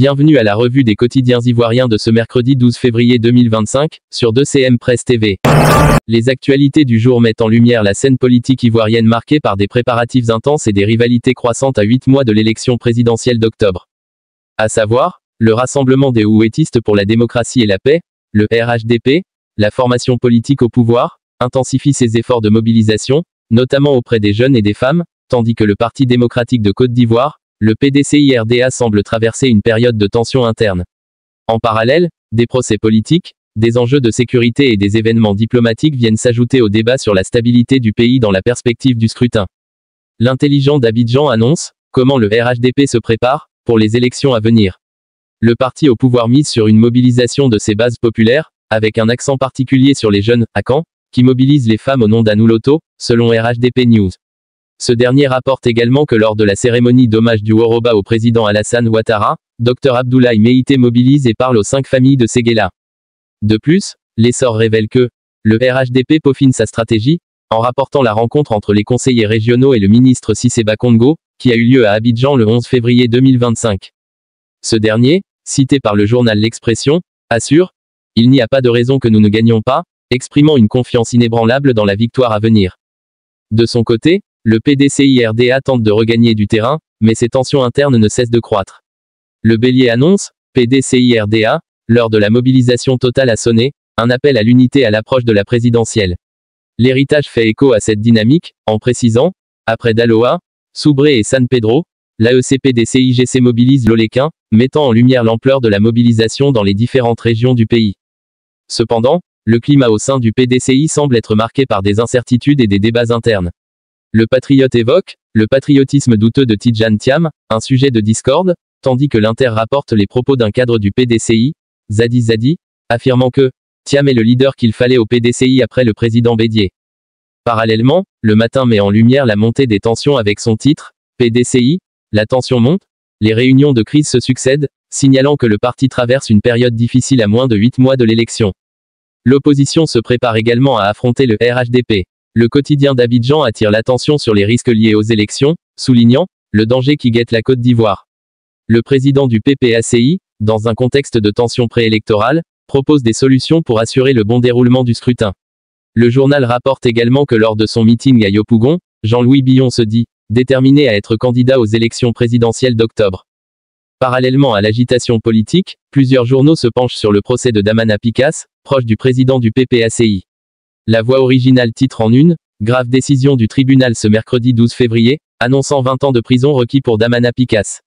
Bienvenue à la revue des quotidiens ivoiriens de ce mercredi 12 février 2025, sur 2CM Presse TV. Les actualités du jour mettent en lumière la scène politique ivoirienne marquée par des préparatifs intenses et des rivalités croissantes à 8 mois de l'élection présidentielle d'octobre. À savoir, le Rassemblement des Ouettistes pour la démocratie et la paix, le RHDP, la formation politique au pouvoir, intensifie ses efforts de mobilisation, notamment auprès des jeunes et des femmes, tandis que le Parti démocratique de Côte d'Ivoire, le PDCI-RDA semble traverser une période de tension interne. En parallèle, des procès politiques, des enjeux de sécurité et des événements diplomatiques viennent s'ajouter au débat sur la stabilité du pays dans la perspective du scrutin. L'intelligent d'Abidjan annonce comment le RHDP se prépare pour les élections à venir. Le parti au pouvoir mise sur une mobilisation de ses bases populaires, avec un accent particulier sur les jeunes, à Caen, qui mobilisent les femmes au nom d'Anouloto, selon RHDP News. Ce dernier rapporte également que lors de la cérémonie d'hommage du Woroba au président Alassane Ouattara, Dr Abdoulaye Meïté mobilise et parle aux 5 familles de Séguéla. De plus, l'essor révèle que le RHDP peaufine sa stratégie, en rapportant la rencontre entre les conseillers régionaux et le ministre Cissé Bakongo, qui a eu lieu à Abidjan le 11 février 2025. Ce dernier, cité par le journal L'Expression, assure « Il n'y a pas de raison que nous ne gagnions pas », exprimant une confiance inébranlable dans la victoire à venir. De son côté, le PDCI-RDA tente de regagner du terrain, mais ses tensions internes ne cessent de croître. Le Bélier annonce, PDCI-RDA, lors de la mobilisation totale a sonné, un appel à l'unité à l'approche de la présidentielle. L'héritage fait écho à cette dynamique, en précisant, après Daloa, Soubré et San Pedro, l'AEC-PDCI-GC mobilise l'Oléquin, mettant en lumière l'ampleur de la mobilisation dans les différentes régions du pays. Cependant, le climat au sein du PDCI semble être marqué par des incertitudes et des débats internes. Le patriote évoque le patriotisme douteux de Tidjane Thiam, un sujet de discorde, tandis que l'Inter rapporte les propos d'un cadre du PDCI, Zadi Zadi, affirmant que Thiam est le leader qu'il fallait au PDCI après le président Bédié. Parallèlement, Le Matin met en lumière la montée des tensions avec son titre PDCI, la tension monte, les réunions de crise se succèdent, signalant que le parti traverse une période difficile à moins de 8 mois de l'élection. L'opposition se prépare également à affronter le RHDP. Le quotidien d'Abidjan attire l'attention sur les risques liés aux élections, soulignant le danger qui guette la Côte d'Ivoire. Le président du PPACI, dans un contexte de tension préélectorale, propose des solutions pour assurer le bon déroulement du scrutin. Le journal rapporte également que lors de son meeting à Yopougon, Jean-Louis Billon se dit déterminé à être candidat aux élections présidentielles d'octobre. Parallèlement à l'agitation politique, plusieurs journaux se penchent sur le procès de Damana Picasse, proche du président du PPACI. La Voix originale titre en une, grave décision du tribunal ce mercredi 12 février, annonçant 20 ans de prison requis pour Damana Picasse.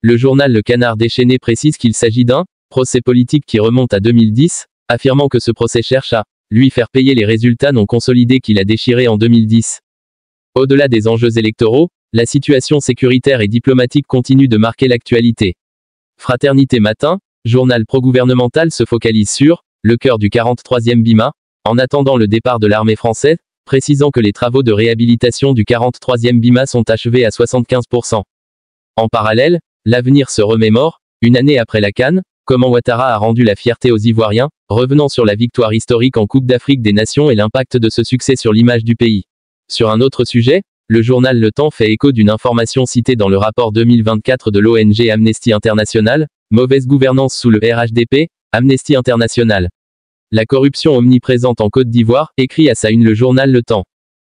Le journal Le Canard déchaîné précise qu'il s'agit d'un procès politique qui remonte à 2010, affirmant que ce procès cherche à lui faire payer les résultats non consolidés qu'il a déchirés en 2010. Au-delà des enjeux électoraux, la situation sécuritaire et diplomatique continue de marquer l'actualité. Fraternité Matin, journal pro-gouvernemental se focalise sur le cœur du 43e BIMA, en attendant le départ de l'armée française, précisant que les travaux de réhabilitation du 43e BIMA sont achevés à 75%. En parallèle, l'avenir se remémore, une année après la CAN, comment Ouattara a rendu la fierté aux Ivoiriens, revenant sur la victoire historique en Coupe d'Afrique des Nations et l'impact de ce succès sur l'image du pays. Sur un autre sujet, le journal Le Temps fait écho d'une information citée dans le rapport 2024 de l'ONG Amnesty International, mauvaise gouvernance sous le RHDP, Amnesty International. La corruption omniprésente en Côte d'Ivoire, écrit à sa une le journal Le Temps.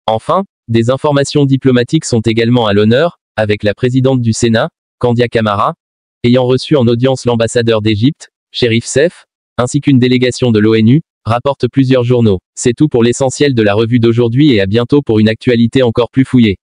Enfin, des informations diplomatiques sont également à l'honneur, avec la présidente du Sénat, Kandia Camara, ayant reçu en audience l'ambassadeur d'Égypte, Chérif Seif, ainsi qu'une délégation de l'ONU, rapportent plusieurs journaux. C'est tout pour l'essentiel de la revue d'aujourd'hui et à bientôt pour une actualité encore plus fouillée.